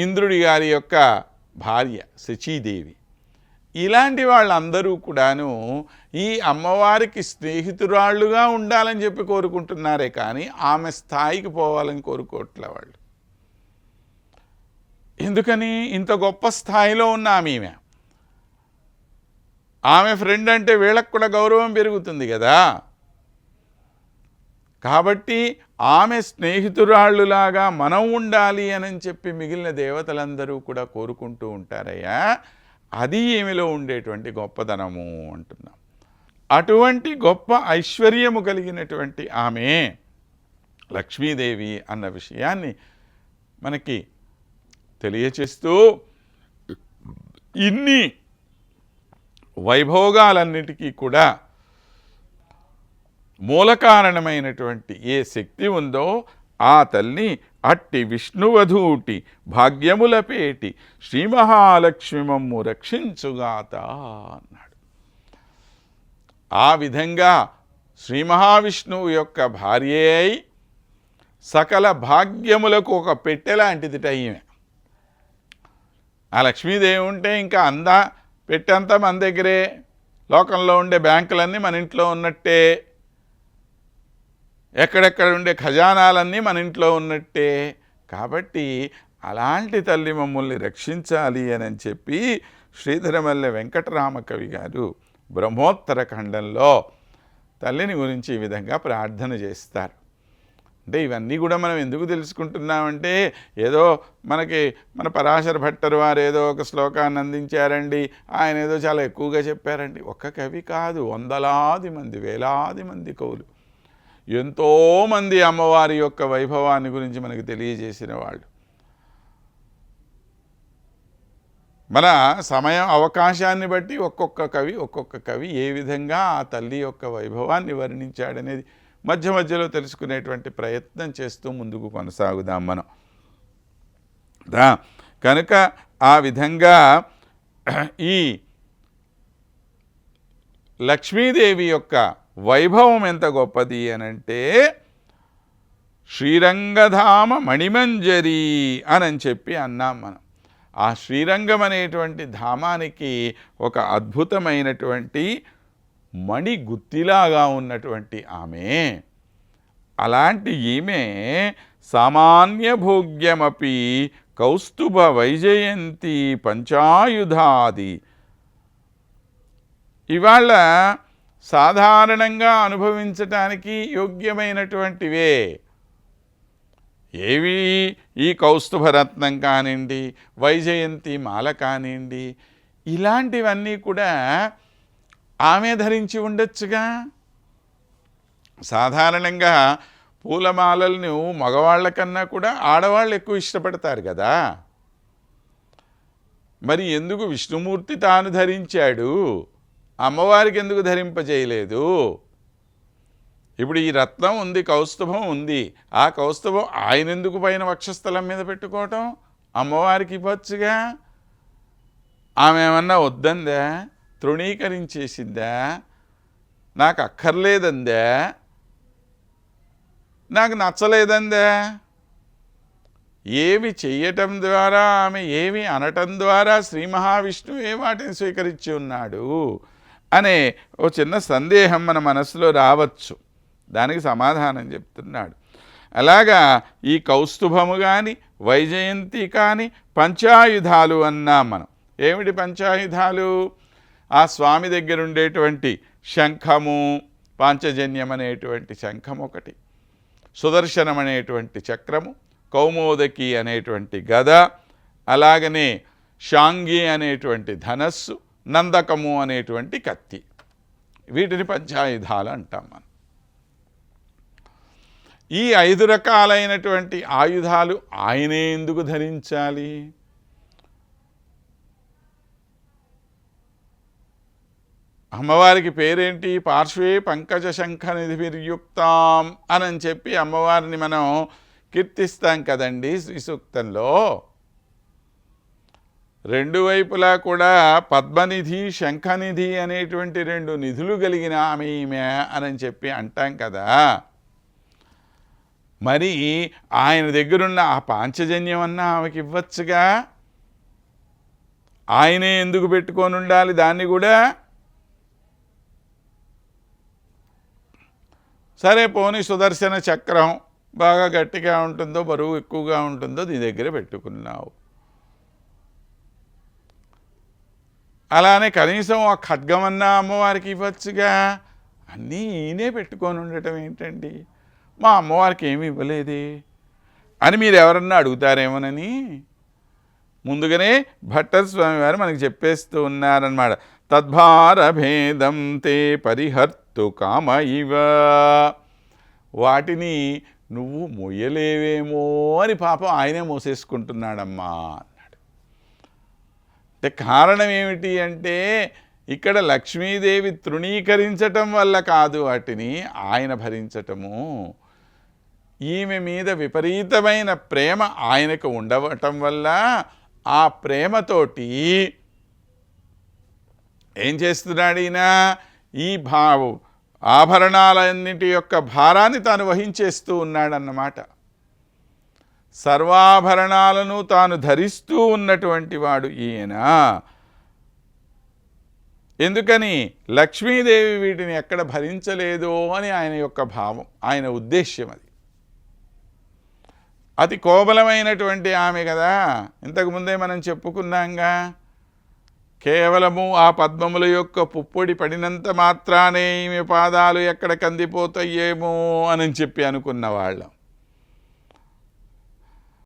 ఇంద్రుడి గారి యొక్క భార్య శచీదేవి. ఇలాంటి వాళ్ళందరూ కూడాను ఈ అమ్మవారికి స్నేహితురాళ్ళుగా ఉండాలని చెప్పి కోరుకుంటున్నారే కానీ ఆమె స్థాయికి పోవాలని కోరుకోవట్లే వాళ్ళు. ఎందుకని? ఇంత గొప్ప స్థాయిలో ఉన్న ఆమె ఫ్రెండ్ అంటే వీళ్ళకు కూడా గౌరవం పెరుగుతుంది కదా. కాబట్టి ఆమె స్నేహితురాళ్ళులాగా మనం ఉండాలి అని చెప్పి మిగిలిన దేవతలందరూ కూడా కోరుకుంటూ ఉంటారయ్యా. అది ఈమెలో ఉండేటువంటి గొప్పదనము అంటున్నాం. అటువంటి గొప్ప ఐశ్వర్యము కలిగినటువంటి ఆమె లక్ష్మీదేవి అన్న విషయాన్ని మనకి తెలియచేస్తూ ఇన్ని వైభోగాలన్నిటికీ కూడా మూల కారణమైనటువంటి ఏ శక్తి ఉందో ఆ తల్లి అట్టి విష్ణువధూటి భాగ్యములపేటి శ్రీ మహాలక్ష్మిమమ్ము రక్షించుగాత అన్నాడు. ఆ విధంగా శ్రీ మహావిష్ణువు యొక్క భార్య అయి సకల భాగ్యములకు ఒక పెట్టెలాంటిది ఈమె. ఆ లక్ష్మీదేవి ఉంటే ఇంకా పెట్టంతా మన దగ్గరే, లోకంలో ఉండే బ్యాంకులన్నీ మన ఇంట్లో ఉన్నట్టే, ఎక్కడెక్కడ ఉండే ఖజానాలన్నీ మన ఇంట్లో ఉన్నట్టే. కాబట్టి అలాంటి తల్లి మమ్మల్ని రక్షించాలి అని చెప్పి శ్రీధరమల్లె వెంకటరామ కవి గారు బ్రహ్మోత్తర ఖండంలో తల్లిని గురించి ఈ విధంగా ప్రార్థన చేస్తారు. అంటే ఇవన్నీ కూడా మనం ఎందుకు తెలుసుకుంటున్నామంటే ఏదో మన పరాశర భట్టరు వారు ఏదో ఒక శ్లోకాన్ని అందించారండి, ఆయన ఏదో చాలా ఎక్కువగా చెప్పారండి. ఒక్క కవి కాదు, వందలాది మంది వేలాది మంది కవులు ఎంతోమంది అమ్మవారి యొక్క వైభవాన్ని గురించి మనకు తెలియజేసిన వాళ్ళు. మన సమయం అవకాశాన్ని బట్టి ఒక్కొక్క కవి ఏ విధంగా ఆ తల్లి యొక్క వైభవాన్ని వర్ణించాడనేది మధ్య మధ్యలో తెలుసుకునేటువంటి ప్రయత్నం చేస్తూ ముందుకు కొనసాగుదాం మనం. కనుక ఆ విధంగా ఈ లక్ష్మీదేవి యొక్క వైభవం ఎంత గొప్పది అనంటే శ్రీరంగధామ మణిమంజరి అని చెప్పి అన్నాం మనం. ఆ శ్రీరంగం అనేటువంటి ధామానికి ఒక అద్భుతమైనటువంటి మణి గుత్తిలాగా ఉన్నటువంటి ఆమె. అలాంటి ఈమె సామాన్య భోగ్యమపి కౌస్తుభ వైజయంతి పంచాయుధాది. ఇవాళ సాధారణంగా అనుభవించటానికి యోగ్యమైనటువంటివే ఏవి? ఈ కౌస్తుభరత్నం కానివ్వండి, వైజయంతి మాల కానివ్వండి, ఇలాంటివన్నీ కూడా ఆమె ధరించి ఉండొచ్చుగా. సాధారణంగా పూలమాలలను మగవాళ్ళ కన్నా కూడా ఆడవాళ్ళు ఎక్కువ ఇష్టపడతారు కదా. మరి ఎందుకు విష్ణుమూర్తి తాను ధరించాడు, అమ్మవారికి ఎందుకు ధరింపజేయలేదు? ఇప్పుడు ఈ రత్నం ఉంది, కౌస్తుభం ఉంది, ఆ కౌస్తుభం ఆయన ఎందుకు పైన వక్షస్థలం మీద పెట్టుకోవటం? అమ్మవారికి ఇవ్వచ్చుగా. ఆమె ఏమన్నా వద్దందా? తృణీకరించేసిందా? నాకు అక్కర్లేదందా? నాకు నచ్చలేదందా? ఏమి చెయ్యటం ద్వారా, ఆమె ఏమి అనటం ద్వారా శ్రీ మహావిష్ణువే వాటిని స్వీకరించి ఉన్నాడు అనే ఓ చిన్న సందేహం మన మనసులో రావచ్చు. దానికి సమాధానం చెప్తున్నాడు. అలాగా ఈ కౌస్తుభము కానీ వైజయంతి కానీ పంచాయుధాలు అన్నాం మనం. ఏమిటి పంచాయుధాలు? ఆ స్వామి దగ్గర ఉండేటువంటి శంఖము, పాంచజన్యం అనేటువంటి శంఖం ఒకటి, సుదర్శనం అనేటువంటి చక్రము, కౌమోదకి అనేటువంటి గద, అలాగనే శాంగి అనేటువంటి ధనస్సు, నందకము అనేటువంటి కత్తి. వీటిని పంచాయుధాలు అంటాం మనం. ఈ 5 రకాలైనటువంటి ఆయుధాలు ఆయనే ఎందుకు ధరించాలి? అమ్మవారికి పేరేంటి? పార్శ్వే పంకజ శంఖ నిధిర్యుక్తాం అని చెప్పి అమ్మవారిని మనం కీర్తిస్తాం కదండి శ్రీ సూక్తంలో. 2 వైపులా కూడా పద్మనిధి, శంఖనిధి అనేటువంటి 2 నిధులు కలిగిన ఆమె ఈమె అని చెప్పి అంటాం కదా. మరి ఆయన దగ్గరున్న ఆ పాంచజన్యం అన్నా ఆమెకి ఇవ్వచ్చుగా. ఆయనే ఎందుకు పెట్టుకొని ఉండాలి దాన్ని కూడా? సరే పోనీ సుదర్శన చక్రం బాగా గట్టిగా ఉంటుందో బరువు ఎక్కువగా ఉంటుందో నీ దగ్గర పెట్టుకున్నావు. అలానే కనీసం ఆ ఖడ్గమన్నా అమ్మవారికి ఇవ్వచ్చుగా. అన్నీ ఈయనే పెట్టుకొని ఉండటం ఏంటండి, మా అమ్మవారికి ఏమి ఇవ్వలేదే అని మీరు ఎవరన్నా అడుగుతారేమోనని ముందుగానే భట్టర్ స్వామి వారు మనకి చెప్పేస్తూ ఉన్నారన్నమాట. తద్భార భేదం తే పరిహర్తు కామ ఇవ. వాటిని నువ్వు మొయ్యలేవేమో అని పాపం ఆయనే మోసేసుకుంటున్నాడమ్మా అన్నాడు. అంటే కారణం ఏమిటి అంటే ఇక్కడ లక్ష్మీదేవి తృణీకరించటం వల్ల కాదు, వాటిని ఆయన భరించటము. ఈమె మీద విపరీతమైన ప్రేమ ఆయనకు ఉండవటం వల్ల ఆ ప్రేమతోటి ఏం చేస్తున్నాడు ఈయన, ఈ ఆభరణాలన్నిటి యొక్క భారాన్ని తాను వహించేస్తూ ఉన్నాడన్నమాట. సర్వాభరణాలను తాను ధరిస్తూ ఉన్నటువంటి వాడు ఈయన. ఎందుకని? లక్ష్మీదేవి వీటిని ఎక్కడ భరించలేదో అని ఆయన యొక్క భావం, ఆయన ఉద్దేశ్యం. అది అతి కోమలమైనటువంటి ఆమె కదా, ఇంతకుముందే మనం చెప్పుకున్నాంగా. కేవలము ఆ పద్మముల యొక్క పుప్పొడి పడినంత మాత్రానే ఈమె పాదాలు ఎక్కడ కందిపోతాయేమో అని చెప్పి అనుకున్న వాళ్ళం.